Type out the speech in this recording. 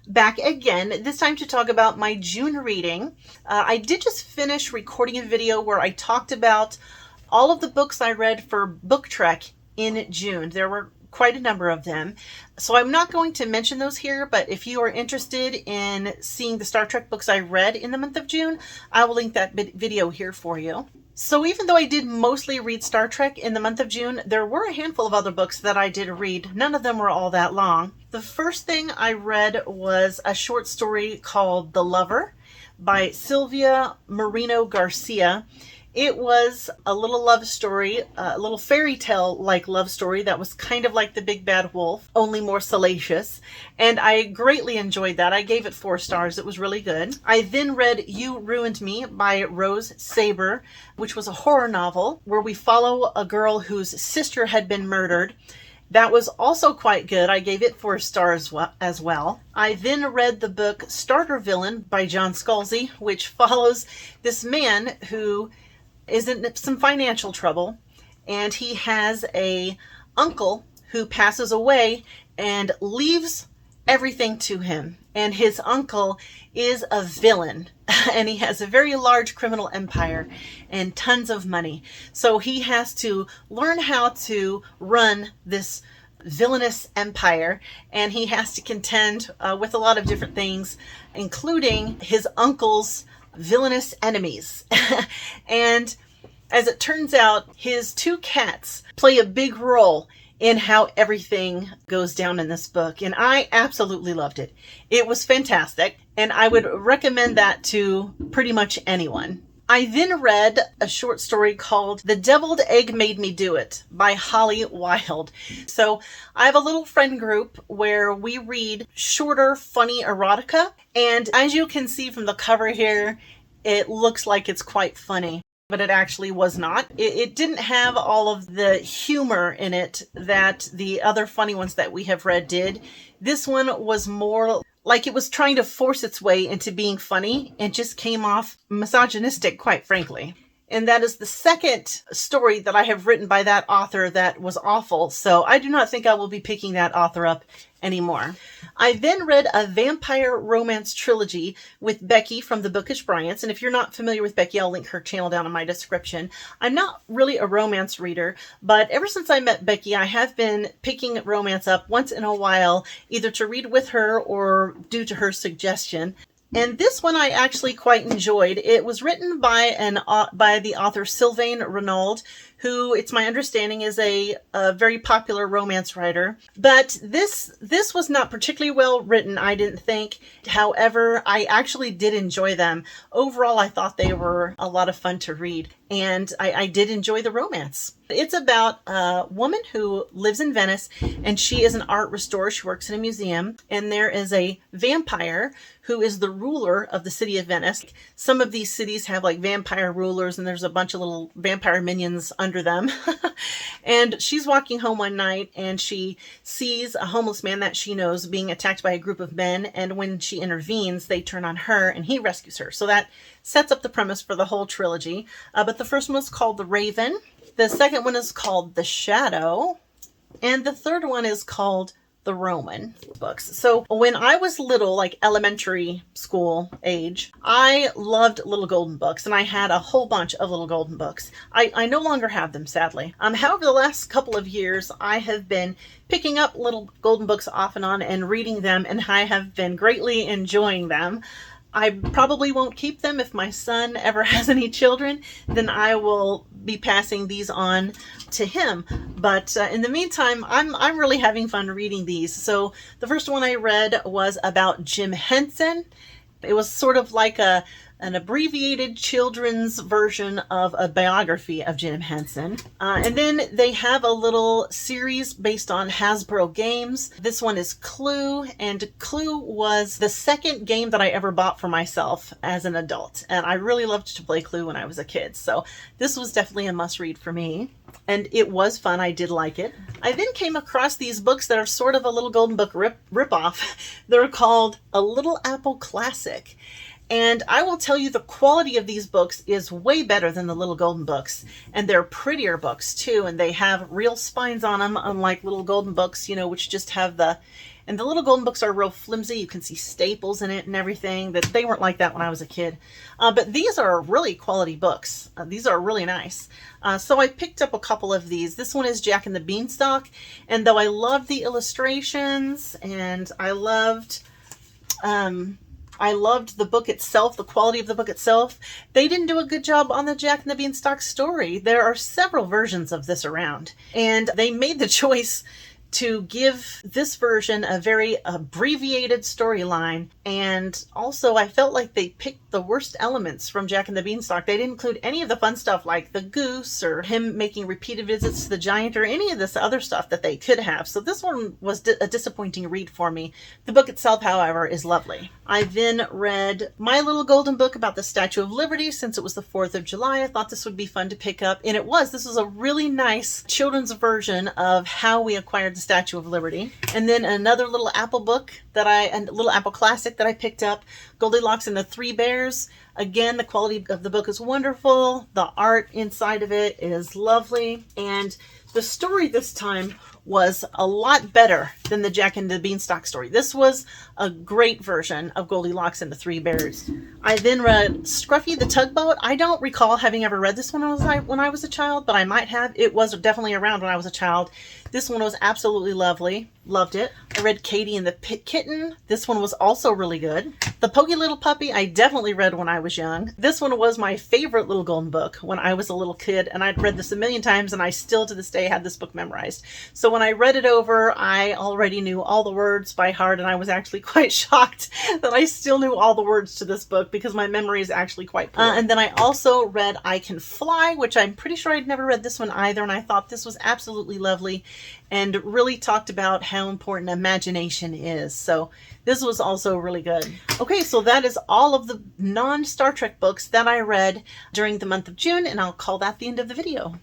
back again, this time to talk about my June reading. I did just finish recording a video where I talked about all of the books I read for BookTrek in June. There were quite a number of them. So I'm not going to mention those here, but if you are interested in seeing the Star Trek books I read in the month of June, I will link that video here for you. So even though I did mostly read Star Trek in the month of June, there were a handful of other books that I did read. None of them were all that long. The first thing I read was a short story called The Lover by Sylvia Moreno Garcia. It was a little love story, a little fairy tale-like love story that was kind of like The Big Bad Wolf, only more salacious. And I greatly enjoyed that. I gave it 4 stars. It was really good. I then read You Ruined Me by Rose Saber, which was a horror novel where we follow a girl whose sister had been murdered. That was also quite good. I gave it 4 stars as well. I then read the book Starter Villain by John Scalzi, which follows this man who is in some financial trouble, and he has a uncle who passes away and leaves everything to him. And his uncle is a villain, and he has a very large criminal empire and tons of money. So he has to learn how to run this villainous empire, and he has to contend with a lot of different things, including his uncle's villainous enemies. And as it turns out, his 2 cats play a big role in how everything goes down in this book. And I absolutely loved it. It was fantastic, and I would recommend that to pretty much anyone. I then read a short story called The Deviled Egg Made Me Do It by Holly Wilde. So I have a little friend group where we read shorter, funny erotica. And as you can see from the cover here, it looks like it's quite funny, but it actually was not. It didn't have all of the humor in it that the other funny ones that we have read did. This one was more like it was trying to force its way into being funny and just came off misogynistic, quite frankly. And that is the second story that I have written by that author that was awful. So I do not think I will be picking that author up anymore. I then read a vampire romance trilogy with Becky from the Bookish Bryants. And if you're not familiar with Becky, I'll link her channel down in my description. I'm not really a romance reader, but ever since I met Becky, I have been picking romance up once in a while, either to read with her or due to her suggestion. And this one I actually quite enjoyed. It was written by the author Sylvain Renaud, who, it's my understanding, is a very popular romance writer. But this was not particularly well written, I didn't think. However, I actually did enjoy them. Overall, I thought they were a lot of fun to read, and I did enjoy the romance. It's about a woman who lives in Venice, and she is an art restorer. She works in a museum, and there is a vampire who is the ruler of the city of Venice. Some of these cities have like vampire rulers, and there's a bunch of little vampire minions under them. And she's walking home one night, and she sees a homeless man that she knows being attacked by a group of men, and when she intervenes, they turn on her, and he rescues her. So that sets up the premise for the whole trilogy. But the first one is called The Raven. The second one is called The Shadow. And the third one is called The Roman books. So when I was little, like elementary school age, I loved Little Golden books, and I had a whole bunch of Little Golden books. I no longer have them, sadly. However, the last couple of years, I have been picking up Little Golden books off and on and reading them, and I have been greatly enjoying them. I probably won't keep them. If my son ever has any children, then I will be passing these on to him. But in the meantime, I'm really having fun reading these. So the first one I read was about Jim Henson. It was sort of like an abbreviated children's version of a biography of Jim Henson. And then they have a little series based on Hasbro games. This one is Clue, and Clue was the second game that I ever bought for myself as an adult. And I really loved to play Clue when I was a kid. So this was definitely a must-read for me. And it was fun. I did like it. I then came across these books that are sort of a Little Golden Book rip-off. They're called A Little Apple Classic. And I will tell you, the quality of these books is way better than the Little Golden books. And they're prettier books, too. And they have real spines on them, unlike Little Golden books, you know, which just have the And the little golden books are real flimsy. You can see staples in it and everything. That they weren't like that when I was a kid. But these are really quality books. These are really nice. So I picked up a couple of these. This one is Jack and the Beanstalk. And though I loved the illustrations and I loved the book itself, the quality of the book itself, they didn't do a good job on the Jack and the Beanstalk story. There are several versions of this around, and they made the choice to give this version a very abbreviated storyline. And also I felt like they picked the worst elements from Jack and the Beanstalk. They didn't include any of the fun stuff like the goose or him making repeated visits to the giant or any of this other stuff that they could have. So this one was a disappointing read for me. The book itself, however, is lovely. I then read My Little Golden Book about the Statue of Liberty. Since it was the 4th of July, I thought this would be fun to pick up. And it was. This was a really nice children's version of how we acquired the Statue of Liberty. And then another little Apple book a little Apple classic that I picked up, Goldilocks and the Three Bears. Again, the quality of the book is wonderful. The art inside of it is lovely. And the story this time was a lot better than the Jack and the Beanstalk story. This was a great version of Goldilocks and the Three Bears. I then read Scruffy the Tugboat. I don't recall having ever read this one when I was a child, but I might have. It was definitely around when I was a child. This one was absolutely lovely. Loved it. I read Katie and the Kitten. This one was also really good. The Pokey Little Puppy, I definitely read when I was young. This one was my favorite little golden book when I was a little kid, and I'd read this a million times, and I still to this day had this book memorized. So when I read it over, I already knew all the words by heart, and I was actually quite shocked that I still knew all the words to this book because my memory is actually quite poor. And then I also read I Can Fly, which I'm pretty sure I'd never read this one either, and I thought this was absolutely lovely and really talked about how important imagination is. So this was also really good. Okay, so that is all of the non-Star Trek books that I read during the month of June, and I'll call that the end of the video.